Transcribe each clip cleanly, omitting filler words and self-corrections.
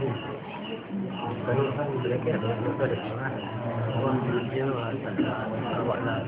Kalau kan belajar ada salah. Orang dia awak lah.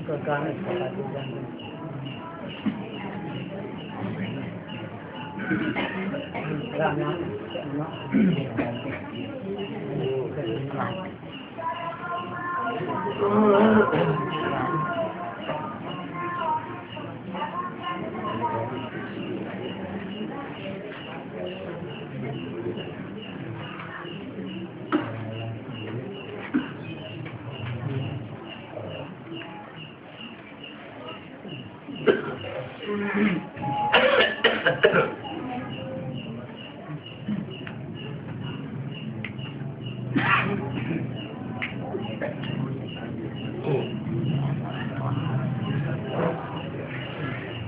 Kekangan sepatu dan ramai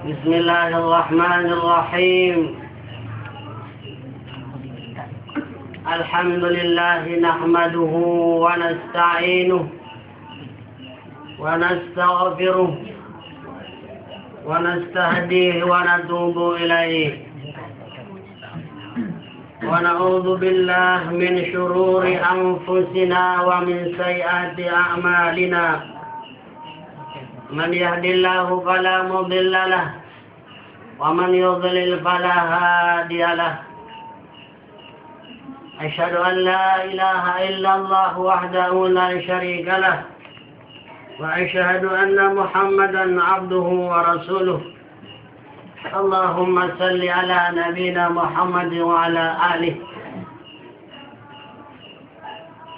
Bismillahirrahmanirrahim. Alhamdulillah nahmaduhu wa nasta'inuhu wa nastaghfiruh wa nastahdihi wa natubu ilaih. Wa na'udzu billahi min syururi anfusina wa min sayyiati a'malina. Man yahdihillahu fala mudilla lahu wa man yudlil fala hadiya lahu. Asyhadu an la ilaha illallah wahdahu la syarika lahu wa asyhadu anna Muhammadan abduhu wa rasuluh. Allahumma salli ala nabiyyina Muhammad wa ala alihi.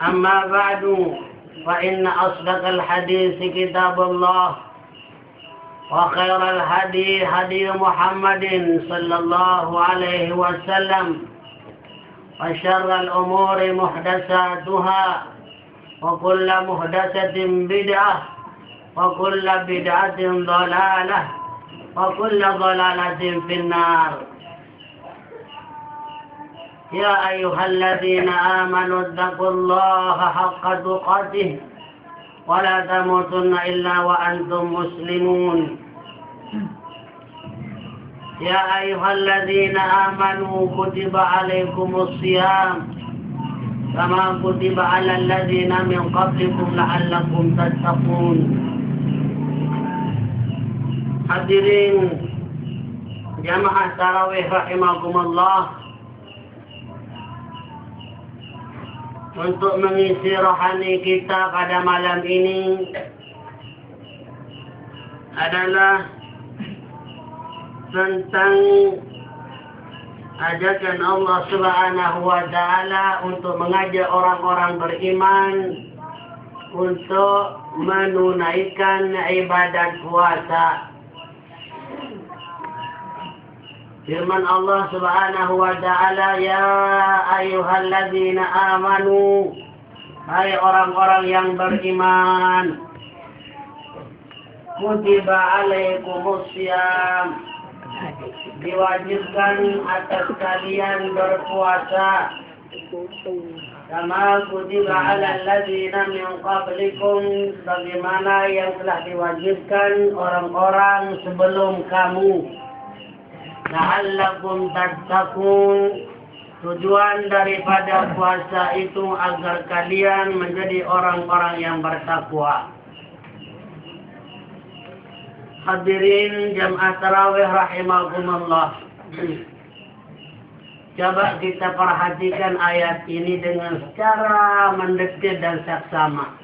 Amma ba'du, fa inna asdaqal hadits kitabullah wa khairal hadi hadi Muhammadin sallallahu alaihi wasallam wa syarral umuri muhdatsatuha wa kullu muhdatsatin bid'ah wa kullu bid'atin dhalalah wa kullu dhalalatin finnar. Ya ayyuhalladzina amanu taqullaha haqqa tuqatih wa la tamutunna illa wa antum muslimun. Ya ayyuhalladzina amanu kutiba alaikumus shiyam kama kutiba alal ladzina min qablikum la'allakum tattaqun. Hadirin jamaah tarawih rahimakumullah, untuk mengisi rohani kita pada malam ini adalah tentang ajakan Allah Subhanahu wa ta'ala untuk mengajak orang-orang beriman untuk menunaikan ibadat puasa. Firman Allah Subhanahu wa ta'ala, ya ayyuhalladzina amanu, hai orang-orang yang beriman, kutiba alaikumus syiyam, diwajibkan atas kalian berpuasa, kama kutiba alal ladzina min qablikum, sebagaimana yang telah diwajibkan orang-orang sebelum kamu. La'allakum tattaqun, tujuan daripada puasa itu agar kalian menjadi orang-orang yang bertakwa. Hadirin jamaah tarawih rahimakumullah, coba kita perhatikan ayat ini dengan secara mendetil dan saksama,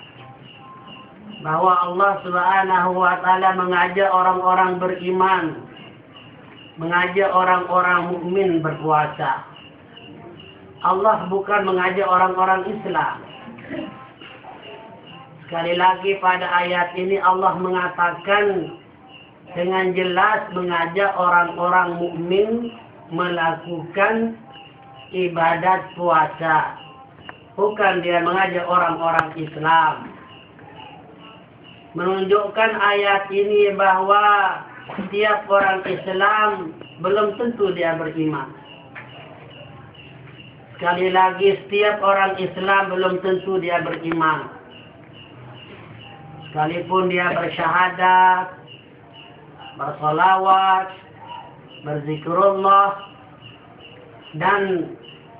bahwa Allah Subhanahu wa ta'ala mengajak orang-orang beriman, mengajak orang-orang mukmin berpuasa. Allah bukan mengajak orang-orang Islam. Sekali lagi pada ayat ini Allah mengatakan dengan jelas mengajak orang-orang mukmin melakukan ibadat puasa. Bukan dia mengajak orang-orang Islam. Menunjukkan ayat ini bahwa setiap orang Islam belum tentu dia beriman. Sekali lagi, setiap orang Islam belum tentu dia beriman. Sekalipun dia bersyahadat, bersolawat, berzikrullah, dan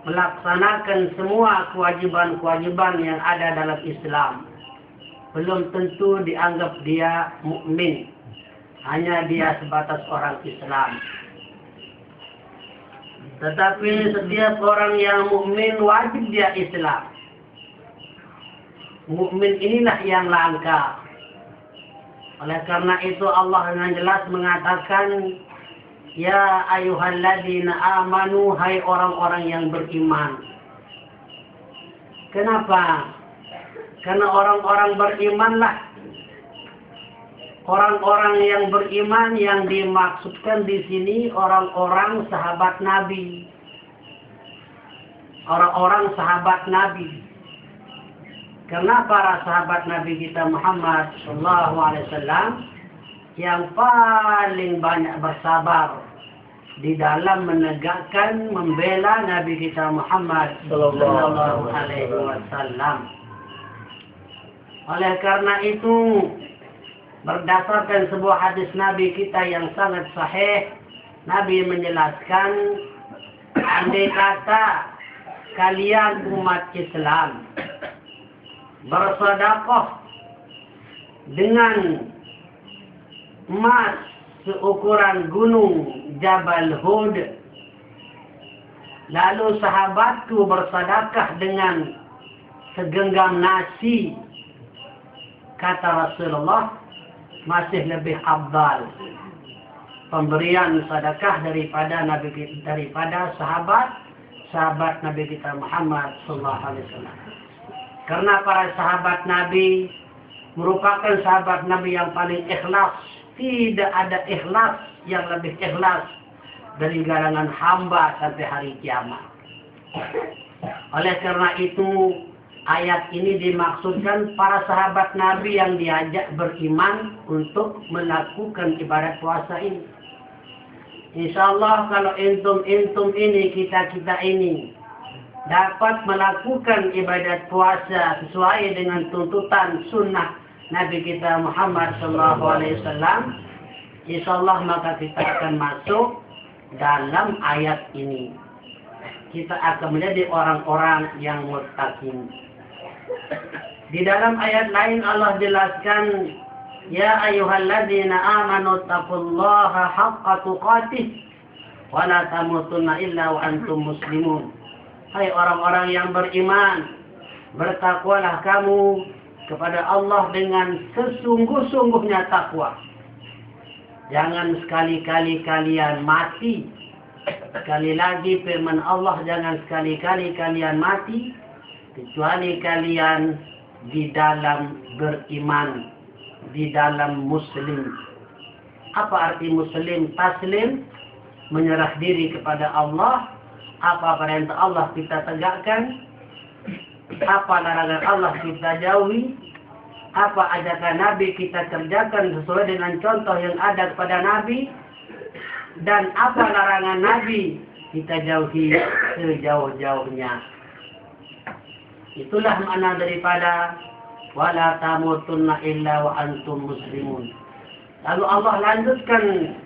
melaksanakan semua kewajiban-kewajiban yang ada dalam Islam, belum tentu dianggap dia mukmin. Hanya dia sebatas orang Islam. Tetapi setiap orang yang mukmin wajib dia Islam. Mukmin inilah yang langka. Oleh karena itu Allah dengan jelas mengatakan, ya ayyuhalladzina amanu, hai orang-orang yang beriman. Kenapa? Karena orang-orang berimanlah, orang-orang yang beriman yang dimaksudkan di sini orang-orang sahabat Nabi. Orang-orang sahabat Nabi. Karena para sahabat Nabi kita Muhammad SAW yang paling banyak bersabar di dalam menegakkan, membela Nabi kita Muhammad Sallallahu Alaihi Wasallam. Oleh karena itu, berdasarkan sebuah hadis Nabi kita yang sangat sahih, Nabi menjelaskan, andai kata kalian umat Islam bersedekah dengan emas seukuran gunung Jabal Hud, lalu sahabatku bersedekah dengan segenggam nasi, kata Rasulullah, masih lebih afdal pemberian sedekah daripada sahabat Nabi kita Muhammad sallallahu alaihi wasallam. Karena para sahabat Nabi merupakan sahabat Nabi yang paling ikhlas. Tidak ada ikhlas yang lebih ikhlas dari galangan hamba sampai hari kiamat. Oleh karena itu, ayat ini dimaksudkan para sahabat Nabi yang diajak beriman untuk melakukan ibadat puasa ini. InsyaAllah kalau intum ini, kita ini dapat melakukan ibadat puasa sesuai dengan tuntutan sunnah Nabi kita Muhammad SAW, InsyaAllah maka kita akan masuk dalam ayat ini. Kita akan menjadi orang-orang yang muttaqin. Di dalam ayat lain Allah jelaskan, ya ayyuhalladzina amanu taqullaha haqqa tuqatih wa la tamutunna illa wa antum muslimun. Hai orang-orang yang beriman, bertakwalah kamu kepada Allah dengan sesungguh-sungguhnya takwa. Jangan sekali-kali kalian mati. Sekali lagi firman Allah, jangan sekali-kali kalian mati kecuali kalian di dalam beriman, di dalam muslim. Apa arti muslim? Taslim, menyerah diri kepada Allah. Apa perintah Allah kita tegakkan, apa larangan Allah kita jauhi, apa ajakan Nabi kita kerjakan sesuai dengan contoh yang ada kepada Nabi, dan apa larangan Nabi kita jauhi sejauh-jauhnya. Itulah makna daripada wala tamutunna illa wa antum muslimun. Lalu Allah lanjutkan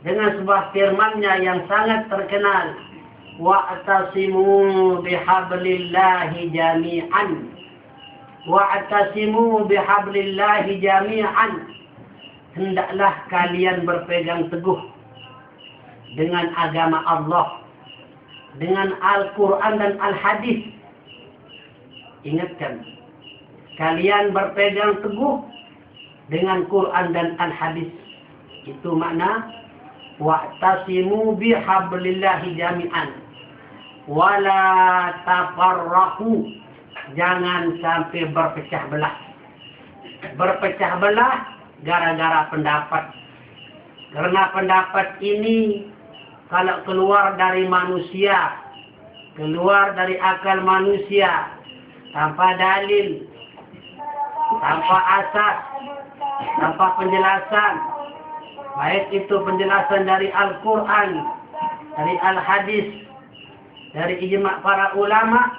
dengan sebuah firman-Nya yang sangat terkenal, wa'tasimu bihablillahi jami'an. Wa'tasimu bihablillahi jami'an. Hendaklah kalian berpegang teguh dengan agama Allah, dengan Al-Quran dan Al-Hadis. Ingatkan, kalian berpegang teguh dengan Quran dan Al-Hadis. Itu makna wa'tasimu bihablillahi jami'an. Wala tafarraqu, jangan sampai berpecah belah. Berpecah belah gara-gara pendapat. Karena pendapat ini kalau keluar dari manusia, keluar dari akal manusia, tanpa dalil, tanpa asas, tanpa penjelasan, baik itu penjelasan dari Al-Quran, dari Al-Hadis, dari ijma' para ulama,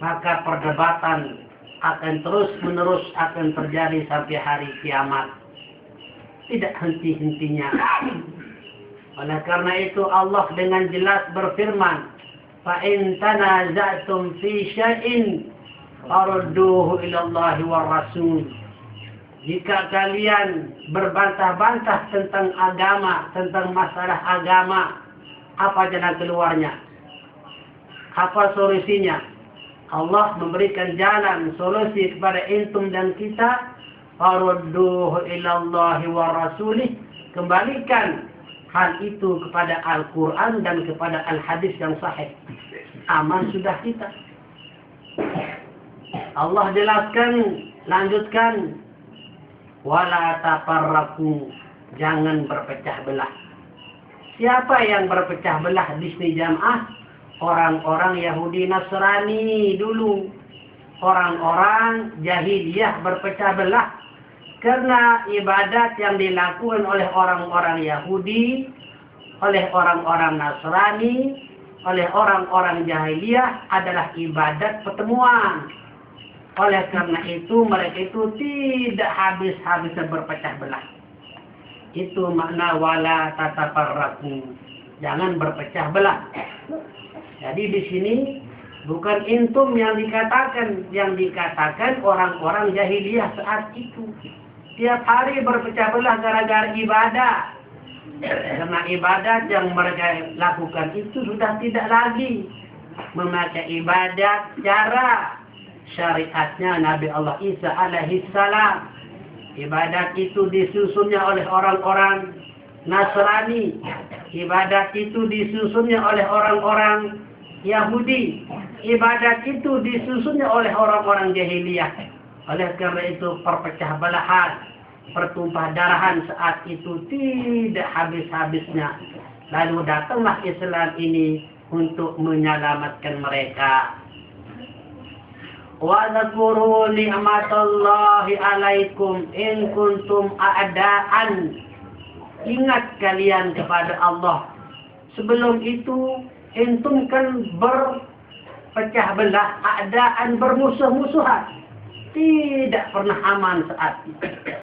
maka perdebatan akan terus-menerus akan terjadi sampai hari kiamat. Tidak henti-hentinya. Oleh karena itu Allah dengan jelas berfirman, "Fa in tanaza'tum fi syai'in farudduhu ila Allah war Rasul." Jika kalian berbantah-bantah tentang agama, tentang masalah agama, apa jalan keluarnya? Apa solusinya? Allah memberikan jalan solusi kepada antum dan kita. Farudduhu ila Allah wa rasulih. Kembalikan hal itu kepada Al-Quran dan kepada Al-Hadis yang sahih. Aman sudah kita. Allah jelaskan, lanjutkan. Wala tafarraqu, jangan berpecah belah. Siapa yang berpecah belah di sini jamaah? Orang-orang Yahudi Nasrani dulu. Orang-orang jahiliyah berpecah belah. Karena ibadat yang dilakukan oleh orang-orang Yahudi, oleh orang-orang Nasrani, oleh orang-orang jahiliyah adalah ibadat pertemuan. Oleh karena itu mereka itu tidak habis-habisnya berpecah belah. Itu makna wala tatafarraqu. Jangan berpecah belah. Jadi di sini bukan intum yang dikatakan orang-orang jahiliyah saat itu. Tiap hari berpecah belah gara-gara ibadah. Karena ibadat yang mereka lakukan itu sudah tidak lagi memakai ibadat cara syariatnya Nabi Allah Isa alaihi salam. Ibadat itu disusunnya oleh orang-orang Nasrani. Ibadat itu disusunnya oleh orang-orang Yahudi. Ibadat itu disusunnya oleh orang-orang jahiliyah. Oleh karena itu perpecah belahan, pertumpah darahan saat itu tidak habis-habisnya. Lalu datanglah Islam ini untuk menyelamatkan mereka. Wa dzkuru ni'matallahi 'alaikum in kuntum a'daan. Ingat kalian kepada Allah. Sebelum itu antum kan berpecah belah, a'daan, bermusuh-musuhan. Tidak pernah aman saat itu.